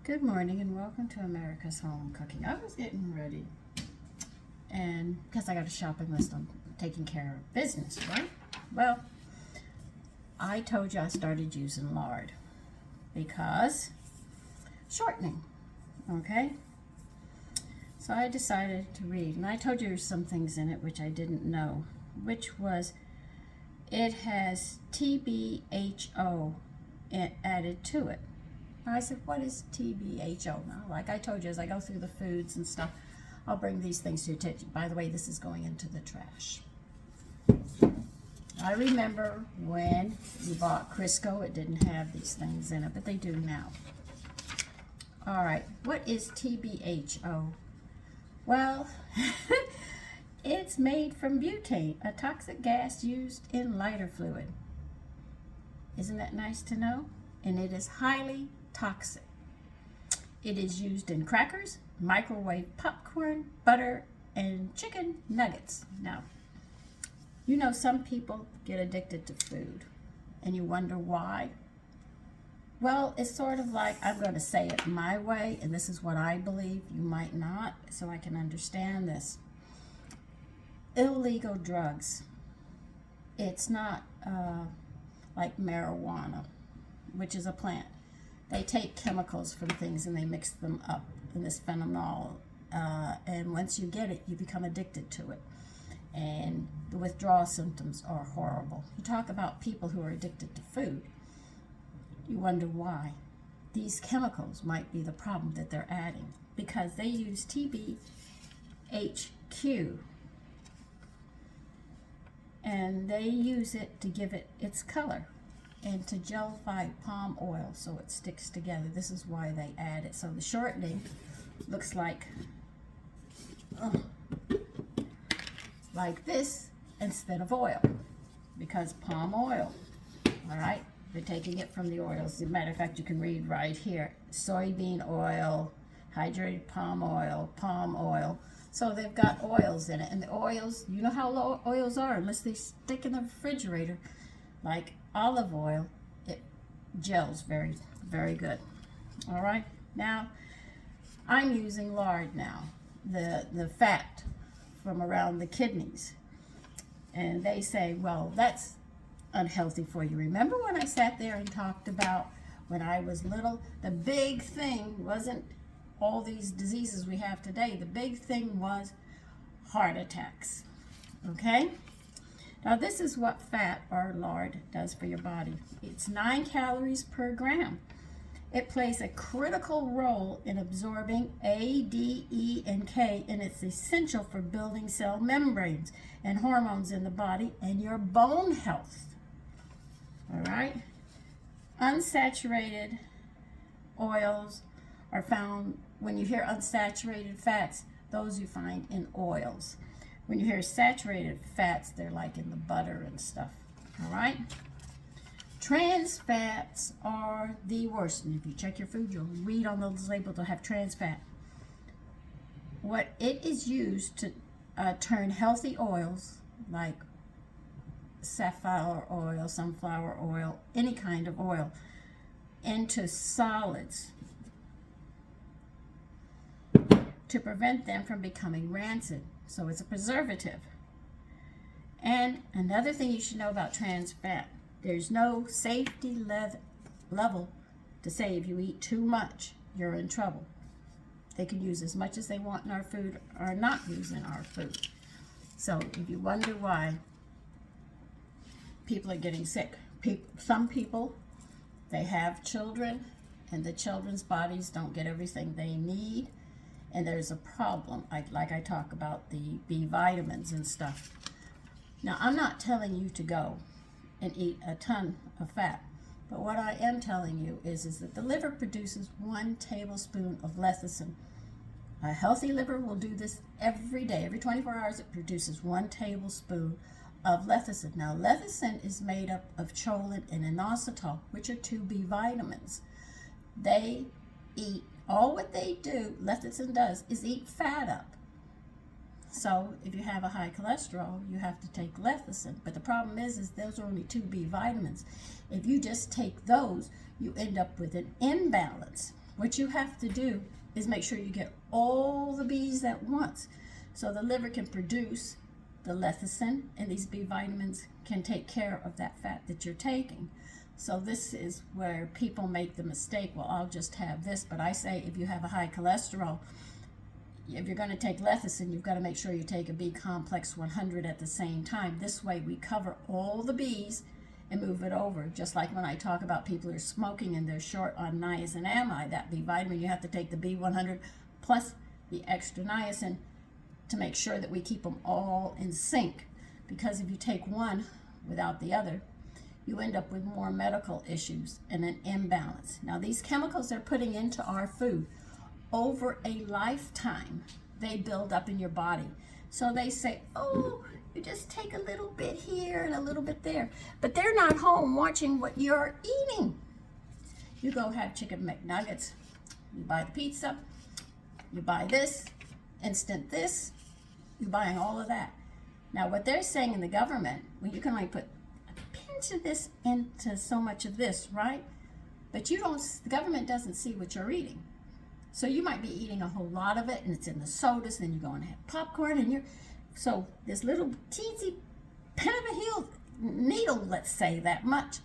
Good morning and welcome to America's Home Cooking. I was getting ready and because I got a shopping list on taking care of business, right? Well, I told you I started using lard because shortening, okay? So I decided to read, and I told you there's some things in it which I didn't know, which was it has TBHO added to it. I said, what is TBHO? Now, like I told you, as I go through the foods and stuff, I'll bring these things to your attention. By the way, this is going into the trash. I remember when we bought Crisco, it didn't have these things in it, but they do now. All right, what is TBHO? Well, it's made from butane, a toxic gas used in lighter fluid. Isn't that nice to know? And it is highly toxic. It is used in crackers, microwave popcorn, butter, and chicken nuggets. Now, you know some people get addicted to food, and you wonder why. Well, it's sort of like, I'm going to say it my way, and this is what I believe. You might not, so I can understand this. Illegal drugs. It's not like marijuana, which is a plant. They take chemicals from things and they mix them up in this phenol, and once you get it, you become addicted to it. And the withdrawal symptoms are horrible. You talk about people who are addicted to food. You wonder why. These chemicals might be the problem that they're adding because they use TBHQ, and they use it to give it its color and to gelify palm oil so it sticks together. This is why they add it. So the shortening looks like this instead of oil, because palm oil, all right, they're taking it from the oils. As a matter of fact, you can read right here, soybean oil, hydrated palm oil. So they've got oils in it, and the oils, you know how oils are, unless they stick in the refrigerator, like olive oil, it gels very, very good. All right, now I'm using lard now, the fat from around the kidneys, and they say, well, that's unhealthy for you. Remember when I sat there and talked about when I was little, the big thing wasn't all these diseases we have today. The big thing was heart attacks, okay? Now this is what fat or lard does for your body. It's 9 calories per gram. It plays a critical role in absorbing A, D, E, and K, and it's essential for building cell membranes and hormones in the body and your bone health. All right? Unsaturated oils are found, when you hear unsaturated fats, those you find in oils. When you hear saturated fats, they're like in the butter and stuff, all right? Trans fats are the worst. And if you check your food, you'll read on those labels, they'll have trans fat. What it is used to turn healthy oils, like safflower oil, sunflower oil, any kind of oil, into solids to prevent them from becoming rancid. So it's a preservative. And another thing you should know about trans fat, there's no safety level to say if you eat too much, you're in trouble. They can use as much as they want in our food or not use in our food. So if you wonder why people are getting sick, some people, they have children and the children's bodies don't get everything they need. And there's a problem, like I talk about the B vitamins and stuff. Now, I'm not telling you to go and eat a ton of fat, but what I am telling you is that the liver produces 1 tablespoon of lecithin. A healthy liver will do this every day. Every 24 hours, it produces 1 tablespoon of lecithin. Now, lecithin is made up of choline and inositol, which are 2 B vitamins. They eat, all what they do, lecithin does, is eat fat up. So if you have a high cholesterol, you have to take lecithin. But the problem is those are only 2 B vitamins. If you just take those, you end up with an imbalance. What you have to do is make sure you get all the B's at once. So the liver can produce the lecithin, and these B vitamins can take care of that fat that you're taking. So this is where people make the mistake, well, I'll just have this. But I say if you have a high cholesterol, if you're going to take lecithin, you've got to make sure you take a B complex 100 at the same time. This way we cover all the B's and move it over. Just like when I talk about people who are smoking and they're short on niacinamide, that B vitamin, you have to take the B100 plus the extra niacin to make sure that we keep them all in sync. Because if you take one without the other, you end up with more medical issues and an imbalance. Now these chemicals they're putting into our food, over a lifetime, they build up in your body. So they say, oh, you just take a little bit here and a little bit there. But they're not home watching what you're eating. You go have chicken McNuggets, you buy the pizza, you buy this, instant this, you're buying all of that. Now what they're saying in the government, well, you can only put a pinch of this into so much of this, right? But you don't, the government doesn't see what you're eating. So you might be eating a whole lot of it, and it's in the sodas, then you go and have popcorn, and so this little teensy pin of a heel needle, let's say that much,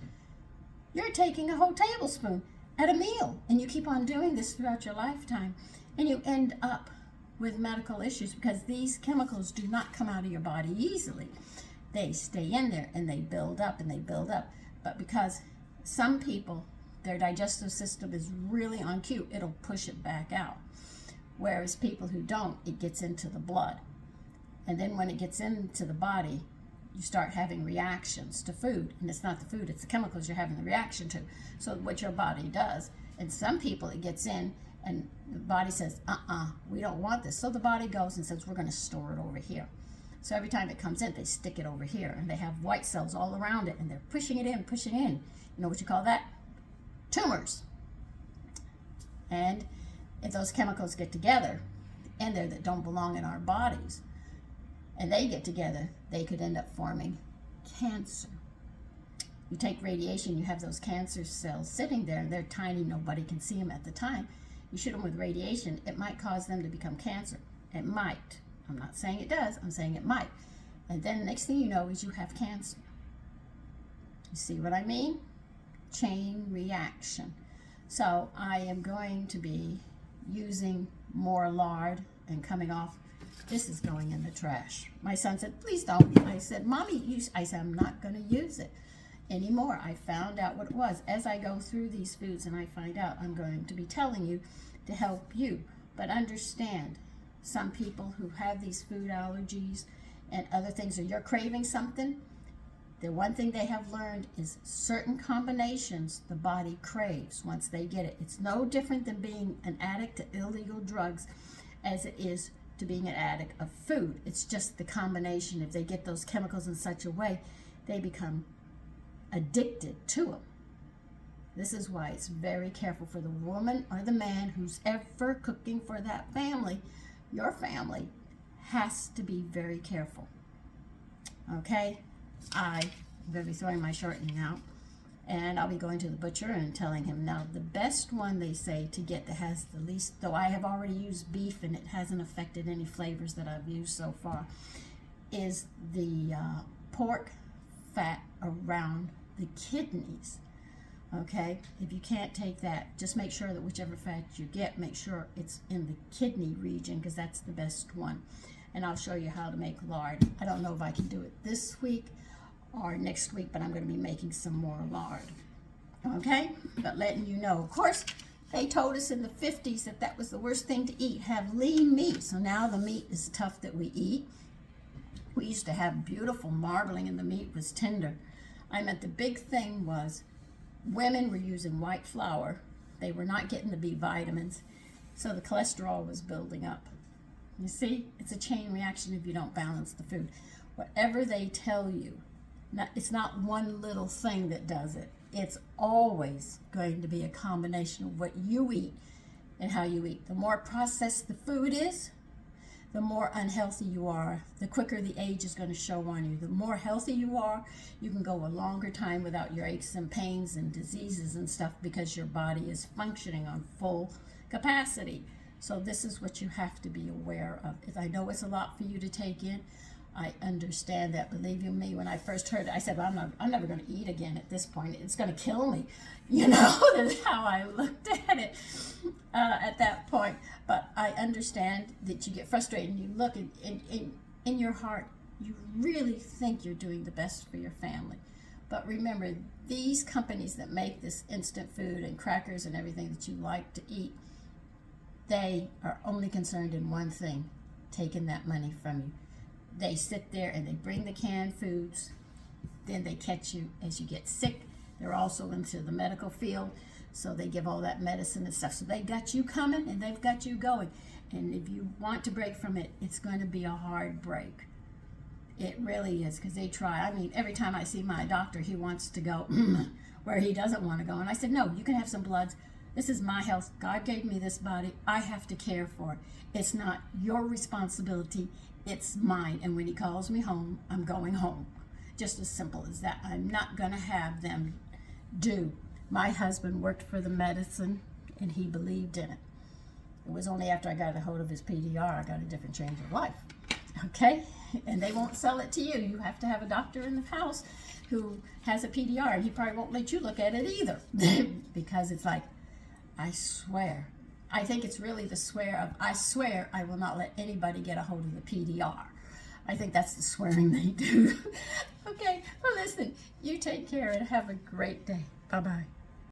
you're taking a whole tablespoon at a meal, and you keep on doing this throughout your lifetime, and you end up with medical issues because these chemicals do not come out of your body easily. They stay in there, and they build up, and they build up. But because some people, their digestive system is really on cue, it'll push it back out. Whereas people who don't, it gets into the blood. And then when it gets into the body, you start having reactions to food. And it's not the food, it's the chemicals you're having the reaction to. So what your body does, and some people it gets in, and the body says, we don't want this. So the body goes and says, we're going to store it over here. So every time it comes in, they stick it over here. And they have white cells all around it, and they're pushing it in, pushing it in. You know what you call that? Tumors. And if those chemicals get together in there that don't belong in our bodies, and they get together, they could end up forming cancer. You take radiation, you have those cancer cells sitting there, and they're tiny, nobody can see them at the time. You shoot them with radiation, it might cause them to become cancer. It might. I'm not saying it does, I'm saying it might. And then the next thing you know is you have cancer. You see what I mean? Chain reaction. So I am going to be using more lard and coming off. This is going in the trash. My son said, please don't. I said, Mommy, I said, I'm not going to use it anymore. I found out what it was. As I go through these foods and I find out, I'm going to be telling you to help you. But understand, some people who have these food allergies and other things, or you're craving something, the one thing they have learned is certain combinations the body craves once they get it. It's no different than being an addict to illegal drugs as it is to being an addict of food. It's just the combination. If they get those chemicals in such a way, they become addicted to them. This is why it's very careful for the woman or the man who's ever cooking for that family. Your family has to be very careful. Okay? I'm going to be throwing my shortening out, and I'll be going to the butcher and telling him now the best one they say to get that has the least, though I have already used beef and it hasn't affected any flavors that I've used so far, is the pork fat around the kidneys. Okay, if you can't take that, just make sure that whichever fat you get, make sure it's in the kidney region, because that's the best one. And I'll show you how to make lard. I don't know if I can do it this week or next week, but I'm going to be making some more lard. Okay, but letting you know. Of course, they told us in the 50s that that was the worst thing to eat, have lean meat. So now the meat is tough that we eat. We used to have beautiful marbling and the meat was tender. I meant the big thing was women were using white flour. They were not getting the B vitamins, so the cholesterol was building up. You see, it's a chain reaction if you don't balance the food. Whatever they tell you, it's not one little thing that does it. It's always going to be a combination of what you eat and how you eat. The more processed the food is, the more unhealthy you are, the quicker the age is going to show on you. The more healthy you are, you can go a longer time without your aches and pains and diseases and stuff because your body is functioning on full capacity. So this is what you have to be aware of. I know it's a lot for you to take in. I understand that. Believe you me, when I first heard it, I said, well, I'm never going to eat again at this point. It's going to kill me. You know, that's how I looked at it at that point. But I understand that you get frustrated and you look in your heart, you really think you're doing the best for your family. But remember, these companies that make this instant food and crackers and everything that you like to eat, they are only concerned in one thing, taking that money from you. They sit there and they bring the canned foods, then they catch you as you get sick. They're also into the medical field, so they give all that medicine and stuff. So they got you coming and they've got you going. And if you want to break from it, it's going to be a hard break. It really is, because they try. I mean, every time I see my doctor, he wants to go where he doesn't want to go. And I said, no, you can have some bloods. This is my health. God gave me this body. I have to care for it. It's not your responsibility. It's mine. And when he calls me home, I'm going home. Just as simple as that. I'm not going to have them do. My husband worked for the medicine, and he believed in it. It was only after I got a hold of his PDR, I got a different change of life. Okay? And they won't sell it to you. You have to have a doctor in the house who has a PDR, and he probably won't let you look at it either. Because it's like, I swear. I think it's really the swear of, I swear I will not let anybody get a hold of the PDR. I think that's the swearing they do. Okay, well listen, you take care and have a great day. Bye-bye.